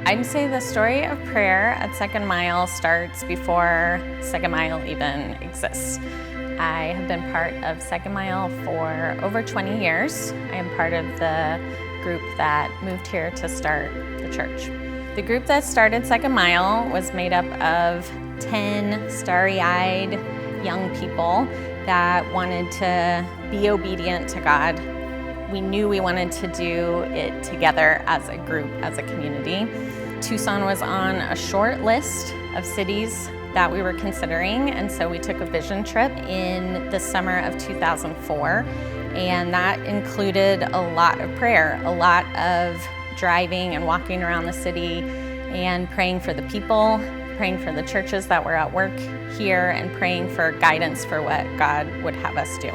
I'd say the story of prayer at Second Mile starts before Second Mile even exists. I have been part of Second Mile for over 20 years. I am part of the group that moved here to start the church. The group that started Second Mile was made up of 10 starry-eyed young people that wanted to be obedient to God. We knew we wanted to do it together as a group, as a community. Tucson was on a short list of cities that we were considering, and so we took a vision trip in the summer of 2004, and that included a lot of prayer, a lot of driving and walking around the city and praying for the people, praying for the churches that were at work here, and praying for guidance for what God would have us do.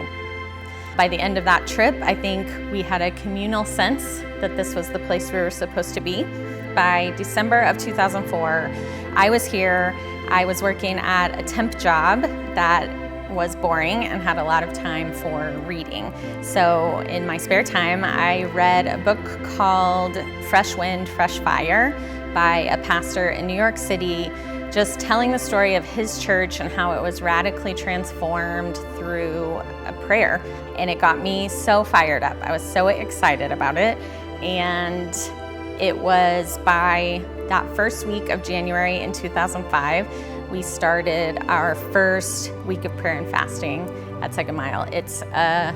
By the end of that trip, I think we had a communal sense that this was the place we were supposed to be. By December of 2004, I was here. I was working at a temp job that was boring and had a lot of time for reading. So in my spare time, I read a book called Fresh Wind, Fresh Fire by a pastor in New York City, just telling the story of his church and how it was radically transformed through a prayer. And it got me so fired up. I was so excited about it. And it was by that first week of January in 2005, we started our first week of prayer and fasting at Second Mile. It's a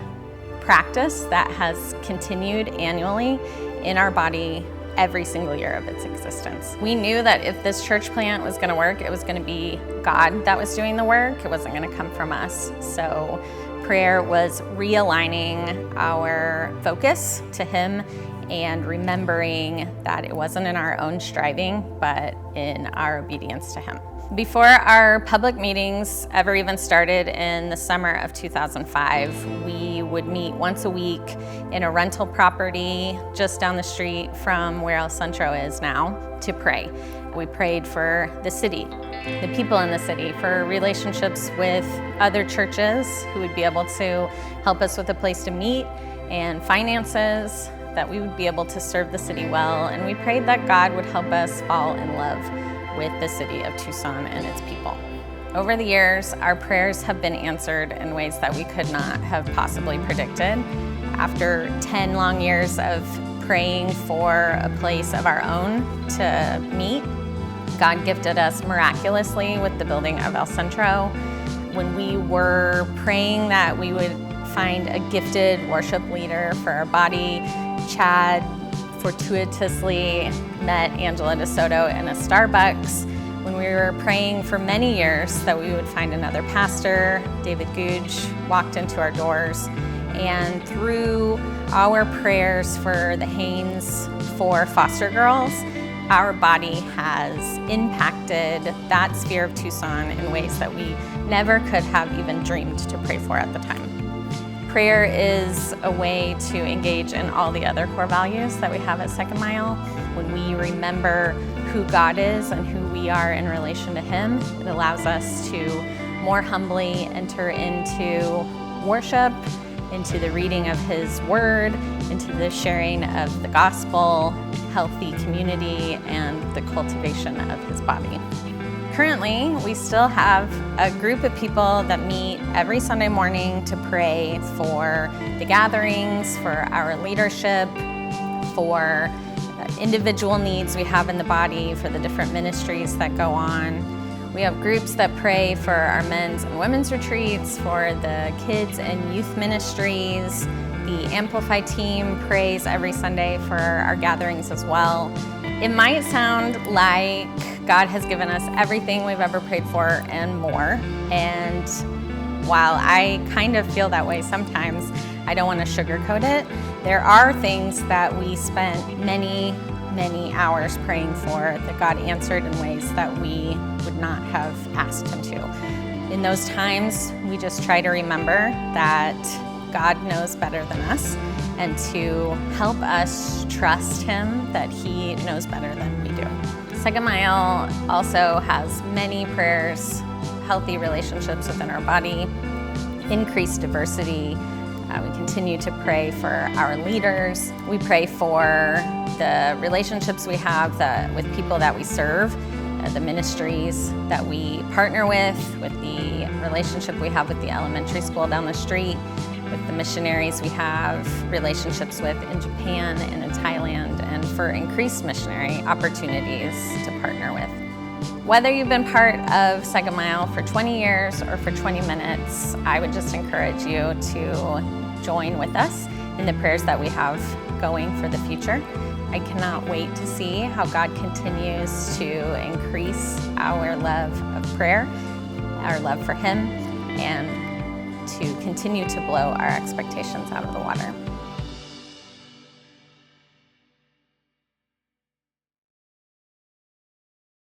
practice that has continued annually in our body every single year of its existence. We knew that if this church plant was going to work, it was going to be God that was doing the work. It wasn't going to come from us. So prayer was realigning our focus to Him and remembering that it wasn't in our own striving, but in our obedience to Him. Before our public meetings ever even started in the summer of 2005, we would meet once a week in a rental property just down the street from where El Centro is now to pray. We prayed for the city, the people in the city, for relationships with other churches who would be able to help us with a place to meet and finances, that we would be able to serve the city well, and we prayed that God would help us fall in love with the city of Tucson and its people. Over the years, our prayers have been answered in ways that we could not have possibly predicted. After 10 long years of praying for a place of our own to meet, God gifted us miraculously with the building of El Centro. When we were praying that we would find a gifted worship leader for our body, Chad fortuitously met Angela DeSoto in a Starbucks. When we were praying for many years that we would find another pastor, David Googe walked into our doors. And through our prayers for the Haynes 4 foster girls, our body has impacted that sphere of Tucson in ways that we never could have even dreamed to pray for at the time. Prayer is a way to engage in all the other core values that we have at Second Mile. When we remember who God is and who we are in relation to Him, it allows us to more humbly enter into worship, into the reading of His Word, into the sharing of the gospel, healthy community, and the cultivation of His body. Currently, we still have a group of people that meet every Sunday morning to pray for the gatherings, for our leadership, for individual needs we have in the body, for the different ministries that go on. We have groups that pray for our men's and women's retreats, for the kids and youth ministries. The Amplify team prays every Sunday for our gatherings as well. It might sound like God has given us everything we've ever prayed for and more. And while I kind of feel that way sometimes, I don't want to sugarcoat it. There are things that we spent many hours praying for that God answered in ways that we would not have asked Him to. In those times, we just try to remember that God knows better than us, and to help us trust Him that He knows better than we do. Second Mile also has many prayers, healthy relationships within our body, increased diversity, We continue to pray for our leaders. We pray for the relationships we have with people that we serve, the ministries that we partner with the relationship we have with the elementary school down the street, with the missionaries we have relationships with in Japan and in Thailand, and for increased missionary opportunities to partner with. Whether you've been part of Second Mile for 20 years or for 20 minutes, I would just encourage you to join with us in the prayers that we have going for the future. I cannot wait to see how God continues to increase our love of prayer, our love for Him, and to continue to blow our expectations out of the water.